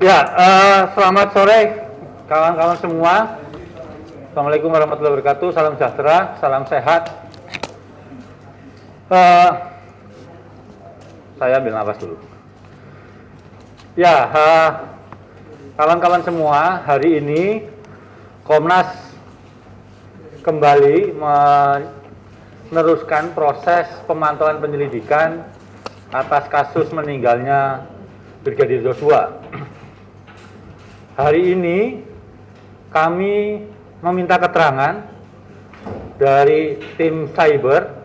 Ya, selamat sore kawan-kawan semua. Assalamualaikum warahmatullahi wabarakatuh. Salam sejahtera, salam sehat. Saya ambil nafas dulu. Ya, kawan-kawan semua, hari ini Komnas kembali meneruskan proses pemantauan penyelidikan atas kasus meninggalnya Brigadir Joshua. Hari ini kami meminta keterangan dari tim cyber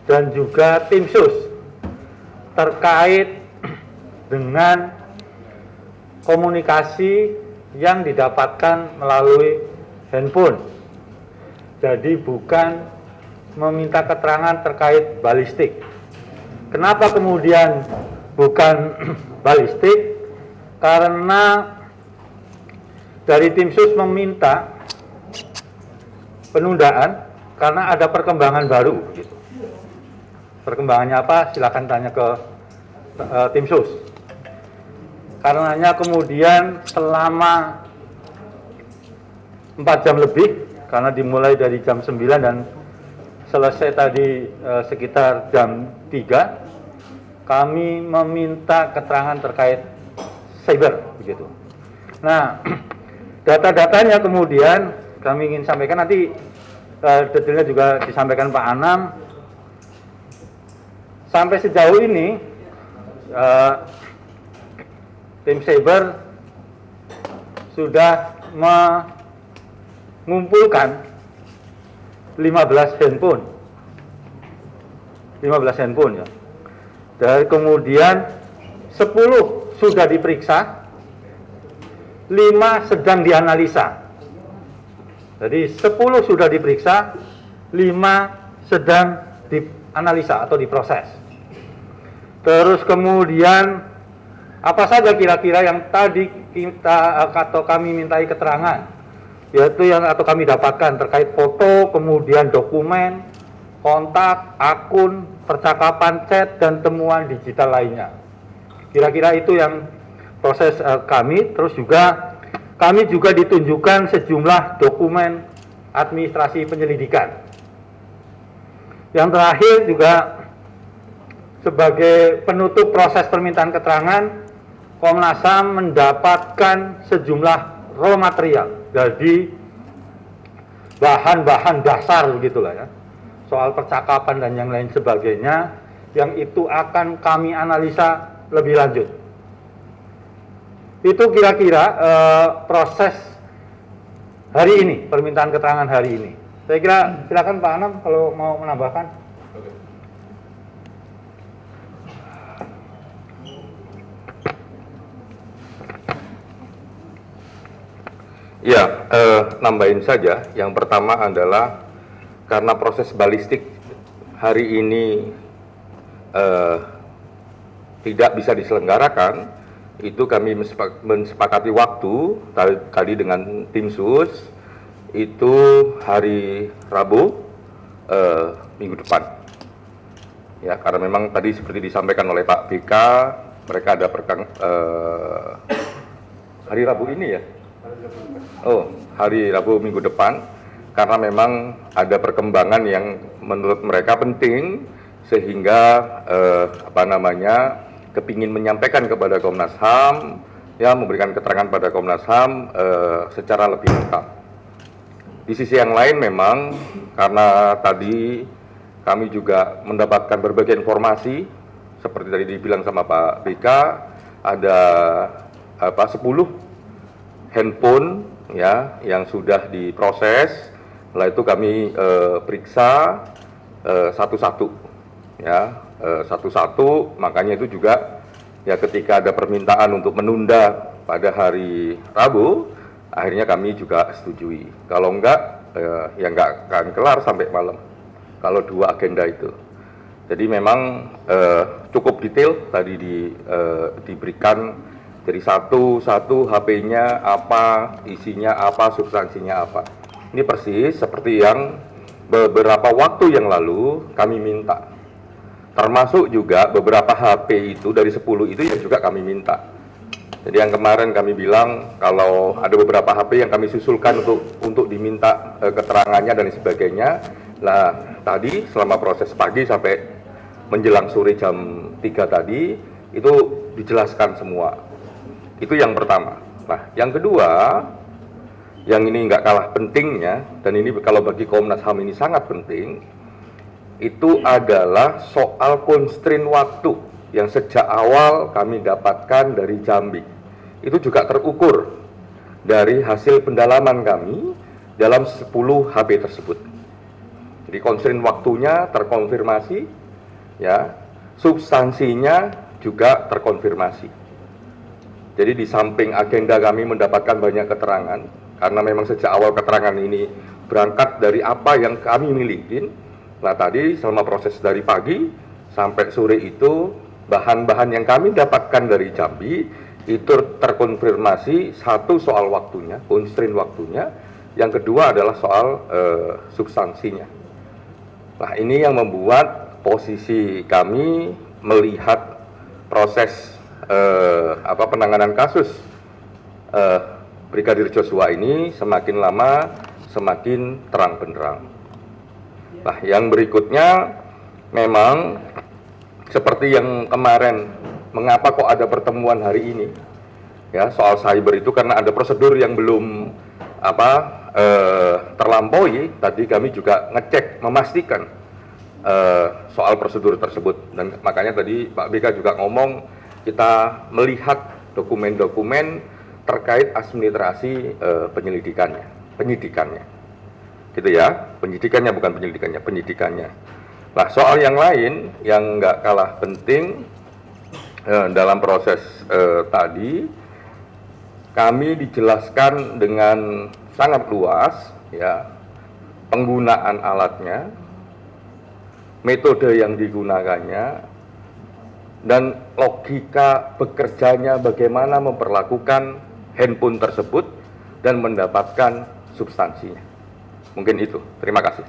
dan juga tim sus terkait dengan komunikasi yang didapatkan melalui handphone. Jadi bukan meminta keterangan terkait balistik. Kenapa kemudian bukan balistik? Karena dari tim sus meminta penundaan karena ada perkembangan baru. Gitu. Perkembangannya apa? Silakan tanya ke tim sus. Karenanya kemudian selama 4 jam lebih, karena dimulai dari jam 9 dan selesai tadi sekitar jam 3, kami meminta keterangan terkait cyber. Begitu. Nah, data-datanya kemudian kami ingin sampaikan, nanti detailnya juga disampaikan Pak Anam. Sampai sejauh ini tim cyber sudah mengumpulkan 15 handphone ya. Dan kemudian 10 sudah diperiksa, 5 sedang dianalisa. Jadi 10 sudah diperiksa, 5 sedang dianalisa atau diproses. Terus kemudian apa saja kira-kira yang tadi kita atau kami mintai keterangan, yaitu yang atau kami dapatkan terkait foto, kemudian dokumen, kontak, akun, percakapan chat, dan temuan digital lainnya. Kira-kira itu yang proses kami. Terus juga kami juga ditunjukkan sejumlah dokumen administrasi penyelidikan. Yang terakhir juga sebagai penutup proses permintaan keterangan, Komnas HAM mendapatkan sejumlah raw material, jadi bahan-bahan dasar begitulah ya, soal percakapan dan yang lain sebagainya, yang itu akan kami analisa lebih lanjut. Itu kira-kira proses hari ini, permintaan keterangan hari ini. Saya kira silakan Pak Anam kalau mau menambahkan. Ya, nambahin saja. Yang pertama adalah karena proses balistik hari ini tidak bisa diselenggarakan, itu kami mensepakati waktu tadi dengan tim sus, itu hari Rabu minggu depan. Ya, karena memang tadi seperti disampaikan oleh Pak BK, mereka ada hari Rabu ini ya. Hari Rabu minggu depan, karena memang ada perkembangan yang menurut mereka penting, sehingga kepingin menyampaikan kepada Komnas HAM, ya, memberikan keterangan pada Komnas HAM secara lebih lengkap. Di sisi yang lain memang karena tadi kami juga mendapatkan berbagai informasi, seperti tadi dibilang sama Pak BK, ada 10 handphone ya yang sudah diproses. Setelah itu kami periksa satu-satu ya, satu-satu. Makanya itu juga ya, ketika ada permintaan untuk menunda pada hari Rabu, akhirnya kami juga setujui. Kalau enggak ya enggak akan kelar sampai malam kalau 2 agenda itu. Jadi memang cukup detail tadi diberikan. Jadi satu HP-nya apa, isinya apa, substansinya apa. Ini persis seperti yang beberapa waktu yang lalu kami minta. Termasuk juga beberapa HP itu dari 10 itu yang juga kami minta. Jadi yang kemarin kami bilang kalau ada beberapa HP yang kami susulkan untuk diminta keterangannya dan sebagainya. Nah, tadi selama proses pagi sampai menjelang sore jam 3 tadi itu dijelaskan semua. Itu yang pertama. Nah, yang kedua, yang ini nggak kalah pentingnya, dan ini kalau bagi Komnas HAM ini sangat penting, itu adalah soal constraint waktu yang sejak awal kami dapatkan dari Jambi. Itu juga terukur dari hasil pendalaman kami dalam 10 HP tersebut. Jadi constraint waktunya terkonfirmasi, ya, substansinya juga terkonfirmasi. Jadi di samping agenda kami mendapatkan banyak keterangan, karena memang sejak awal keterangan ini berangkat dari apa yang kami miliki. Nah tadi selama proses dari pagi sampai sore itu bahan-bahan yang kami dapatkan dari Jambi itu terkonfirmasi, satu soal waktunya, constraint waktunya, yang kedua adalah soal substansinya. Nah ini yang membuat posisi kami melihat proses penanganan kasus Brigadir Joshua ini semakin lama semakin terang benderang. Nah yang berikutnya memang seperti yang kemarin, mengapa kok ada pertemuan hari ini? Ya, soal cyber itu karena ada prosedur yang belum terlampaui. Tadi kami juga ngecek, memastikan soal prosedur tersebut. Dan makanya tadi Pak BK juga ngomong, kita melihat dokumen-dokumen terkait administrasi penyidikannya. Gitu ya, penyidikannya bukan penyelidikannya, penyidikannya. Nah, soal yang lain yang nggak kalah penting dalam proses tadi, kami dijelaskan dengan sangat luas, ya, penggunaan alatnya, metode yang digunakannya, dan logika bekerjanya bagaimana memperlakukan handphone tersebut dan mendapatkan substansinya. Mungkin itu. Terima kasih.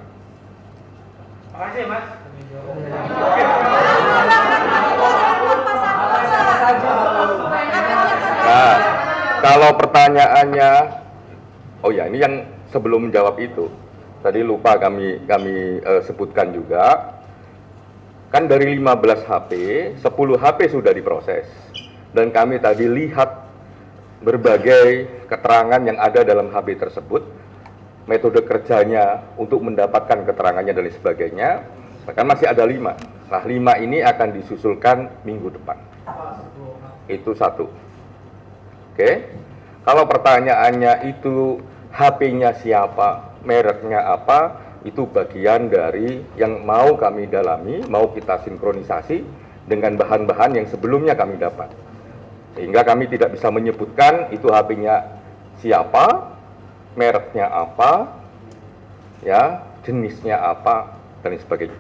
Makasih, Mas. Nah, kalau pertanyaannya, oh ya, ini yang sebelum menjawab itu, tadi lupa kami sebutkan juga, kan dari 15 HP, 10 HP sudah diproses, dan kami tadi lihat berbagai keterangan yang ada dalam HP tersebut, metode kerjanya untuk mendapatkan keterangannya dan sebagainya, bahkan masih ada 5. Nah, 5 ini akan disusulkan minggu depan. Itu satu. Oke. Kalau pertanyaannya itu HP-nya siapa, mereknya apa, itu bagian dari yang mau kami dalami, mau kita sinkronisasi dengan bahan-bahan yang sebelumnya kami dapat. Sehingga kami tidak bisa menyebutkan itu HP-nya siapa, mereknya apa, ya, jenisnya apa, dan sebagainya.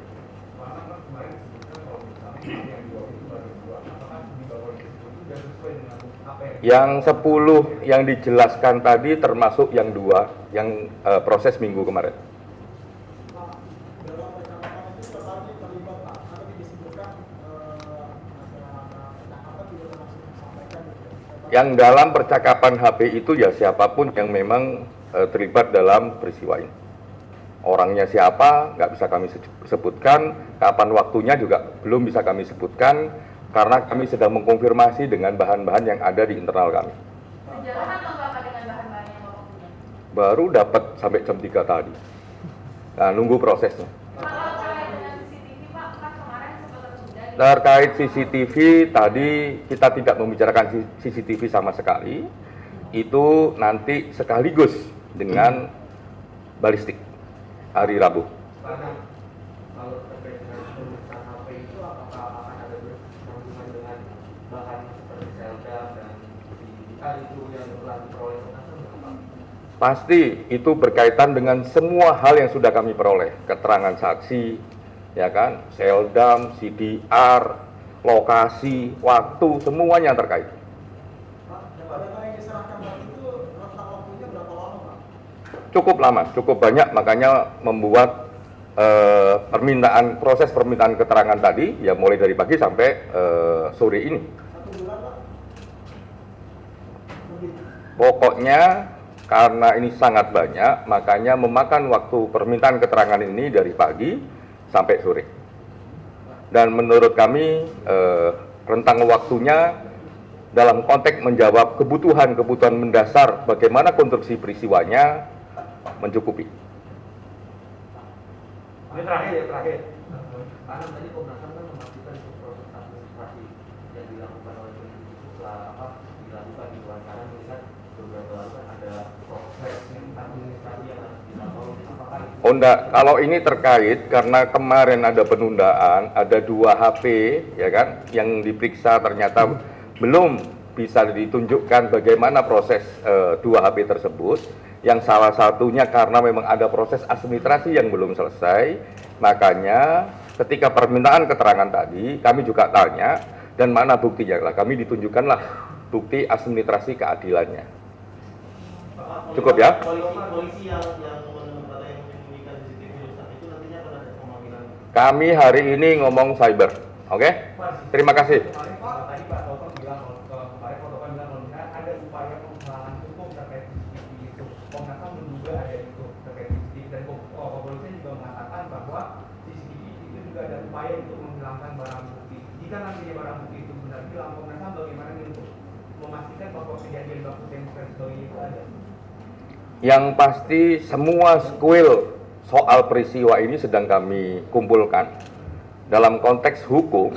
Yang 10 yang dijelaskan tadi termasuk yang 2 yang proses minggu kemarin. Yang dalam percakapan HP itu ya siapapun yang memang terlibat dalam peristiwa ini. Orangnya siapa nggak bisa kami sebutkan, kapan waktunya juga belum bisa kami sebutkan, karena kami sedang mengkonfirmasi dengan bahan-bahan yang ada di internal kami. Sejalan atau Bapak dengan bahan-bahan yang Bapak punya? Baru dapat sampai jam 3 tadi. Nah, nunggu prosesnya. Kalau terkait dengan CCTV, Pak, kan kemarin sempat tertunda. Terkait CCTV, tadi kita tidak membicarakan CCTV sama sekali. Itu nanti sekaligus dengan balistik hari Rabu. Kalau terkait dengan pemeriksaan HP itu, apakah akan ada bersambungan dengan bahan seperti selda dan CCTV itu yang telah diperoleh Komnas HAM? Pasti itu berkaitan dengan semua hal yang sudah kami peroleh, keterangan saksi, ya kan, seldam, CDR, lokasi, waktu, semuanya terkait. Cukup lama, cukup banyak, makanya membuat proses permintaan keterangan tadi, ya mulai dari pagi sampai sore ini. Pokoknya karena ini sangat banyak, makanya memakan waktu permintaan keterangan ini dari pagi sampai sore. Dan menurut kami rentang waktunya dalam konteks menjawab kebutuhan-kebutuhan mendasar bagaimana konstruksi peristiwanya mencukupi. Ini terakhir. Karena tadi Komnas HAM kan memastikan itu proses administrasi yang dilakukan oleh penyidik itu setelah dilakukan di wawancara melihat beberapa lalu kan ada proses administrasi yang harus dilakukan. Apakah Oh enggak, kalau ini terkait karena kemarin ada penundaan, ada 2 HP ya kan yang diperiksa ternyata belum bisa ditunjukkan bagaimana proses 2 HP tersebut, yang salah satunya karena memang ada proses administrasi yang belum selesai. Makanya ketika permintaan keterangan tadi kami juga tanya dan mana buktinya, lah kami ditunjukkanlah bukti administrasi keadilannya. Cukup ya? polisi yang menemukan yang menyembunyikan CCTV rusak itu nantinya akan ada pemanggilan. Kami hari ini ngomong cyber, oke? Terima kasih. Tadi Pak Toto bilang, kemarin Pak Toto bilang kalau misalnya ada upaya penghalangan hukum terkait CCTV itu. Komnas HAM menduga ada itu terkait CCTV dan kepolisian juga mengatakan bahwa CCTV itu juga ada upaya untuk menghilangkan barang bukti. Jika nantinya barang bukti itu benar hilang, Komnas HAM bagaimana nih untuk memastikan bahwa kejadian baku tembakan story itu ada? Yang pasti semua sekuil soal peristiwa ini sedang kami kumpulkan. Dalam konteks hukum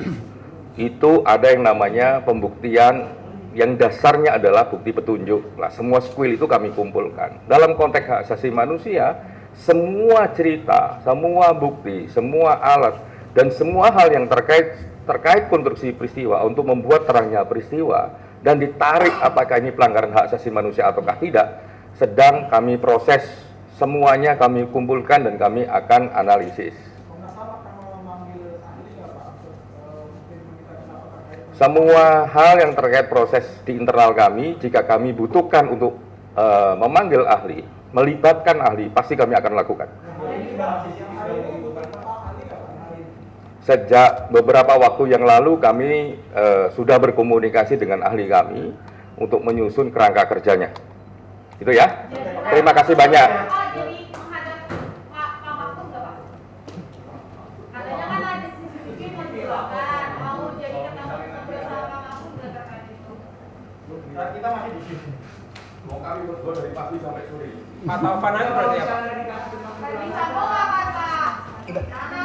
itu ada yang namanya pembuktian yang dasarnya adalah bukti petunjuk. Lah semua sekuil itu kami kumpulkan. Dalam konteks hak asasi manusia, semua cerita, semua bukti, semua alat dan semua hal yang terkait konstruksi peristiwa untuk membuat terangnya peristiwa dan ditarik apakah ini pelanggaran hak asasi manusia ataukah tidak, sedang kami proses, semuanya kami kumpulkan dan kami akan analisis. Komnas HAM akan memanggil ahli nggak Pak? Mungkin kita kenapa terkait Semua hal yang terkait proses di internal kami, jika kami butuhkan untuk memanggil ahli, melibatkan ahli, pasti kami akan lakukan. Sejak beberapa waktu yang lalu kami sudah berkomunikasi dengan ahli kami untuk menyusun kerangka kerjanya. Itu ya. Terima kasih banyak. Pak, jadi menghadap Pak Mahfud nggak Pak? Katanya kan ada CCTV yang dilakukan, mau jadi ketemu bersama Pak Mahfud nggak terkait itu? kita masih di sini. Mau kami berdua dari pagi sampai sore. Pak Taufan aja berarti ya Pak? Bisa kok nggak Pak? Karena